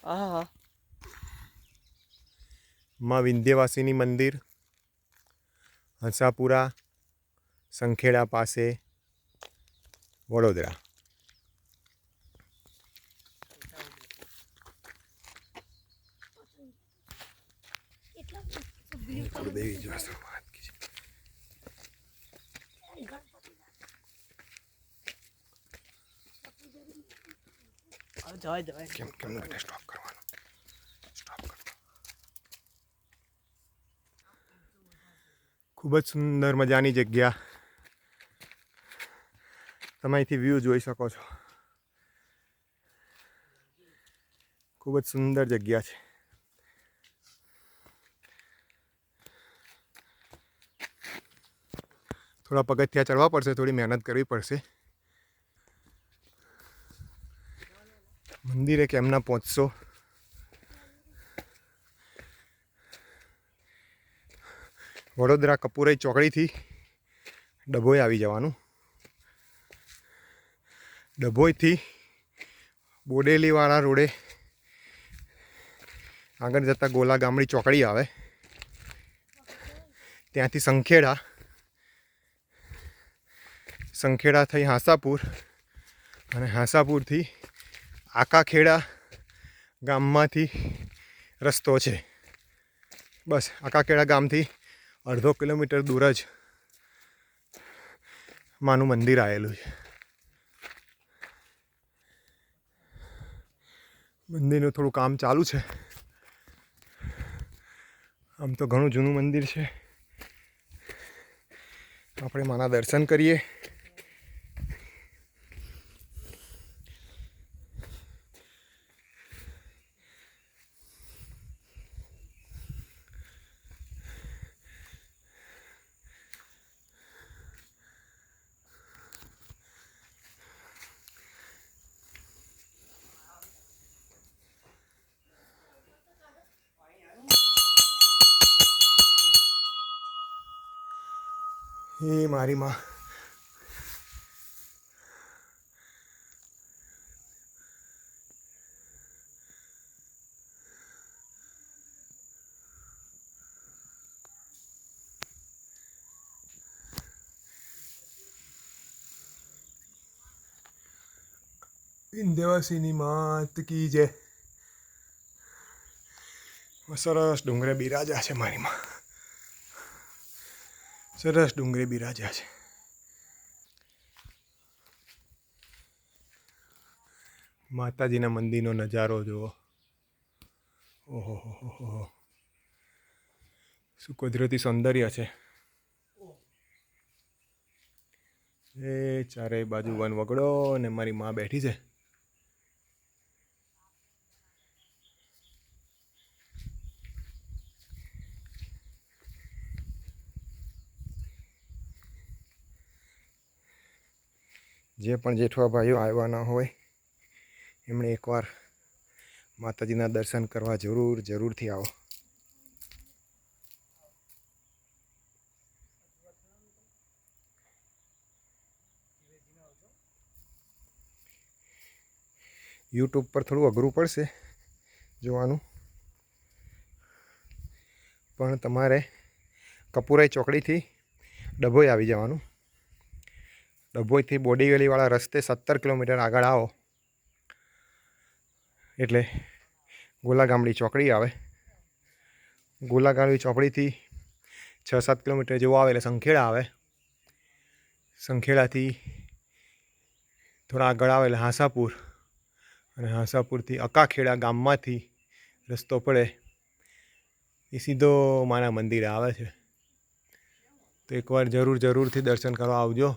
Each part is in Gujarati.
હા માં વિંધ્યવાસિની મંદિર હંસાપુરા સંખેડા પાસે વડોદરા. ગુરુદેવી જો વાત કી જવાય કેમ કેમ બેટા સ્ટોપ કરવાનો સ્ટોપ કરતો. ખૂબ જ સુંદર મજાની જગ્યા. તમે અહીંથી વ્યૂ જોઈ શકો છો. ખૂબ જ સુંદર જગ્યા છે. થોડા પગથિયા ચડવા પડશે, થોડી મહેનત કરવી પડશે. મંદિરે કેમ ના પહોંચશો? વડોદરા કપૂરાઈ ચોકડીથી ડભોઈ આવી જવાનું. ડભોઈથી બોડેલીવાળા રોડે આગળ જતાં ગોલા ગામડી ચોકડી આવે, ત્યાંથી સંખેડા થઈ હાંસાપુર, અને હાંસાપુરથી આકાખેડા ગામમાંથી રસ્તો છે. બસ આકાખેડા ગામથી અડધો કિલોમીટર દૂર જ માનું મંદિર આવેલું છે. મંદિરનું થોડું કામ ચાલુ છે. આમ તો ઘણું જૂનું મંદિર છે. આપણે માના દર્શન કરીએ. એ મારી માં વિંધ્યવાસિની માત કી જય. સરસ ડુંગરે બિરાજા છે મારી માં. સરસ ડુંગરે બિરાજા છે. માતાજીના મંદિરનો નજારો જુઓ. ઓહો હો, શું કુદરતી સૌંદર્ય છે. એ ચારે બાજુ વન વગડો અને મારી માં બેઠી છે. જે પણ જેઠવા ભાઈઓ આવવાના હોય એમણે એકવાર માતાજીના દર્શન કરવા જરૂરથી આવો. યુટ્યુબ પર થોડું અઘરું પડશે જોવાનું, પણ તમારે કપૂરાઈ ચોકડીથી ડભોઈ આવી જવાનું. ડભોઈથી બોડીવેલીવાળા રસ્તે 17 કિલોમીટર આગળ આવો એટલે ગોલા ગામડી ચોકડી આવે. ગોલા ગામડી ચોકડીથી 6-7 કિલોમીટર જેવું આવે એટલે સંખેડા આવે. સંખેડાથી થોડા આગળ આવે એટલે હાંસાપુર, અને હાંસાપુરથી અકાખેડા ગામમાંથી રસ્તો પડે એ સીધો માના મંદિરે આવે છે. તો એકવાર જરૂરથી દર્શન કરવા આવજો.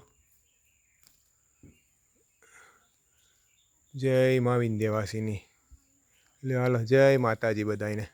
જય મા વિંધ્યવાસિની. હાલો, જય માતાજી બધાને.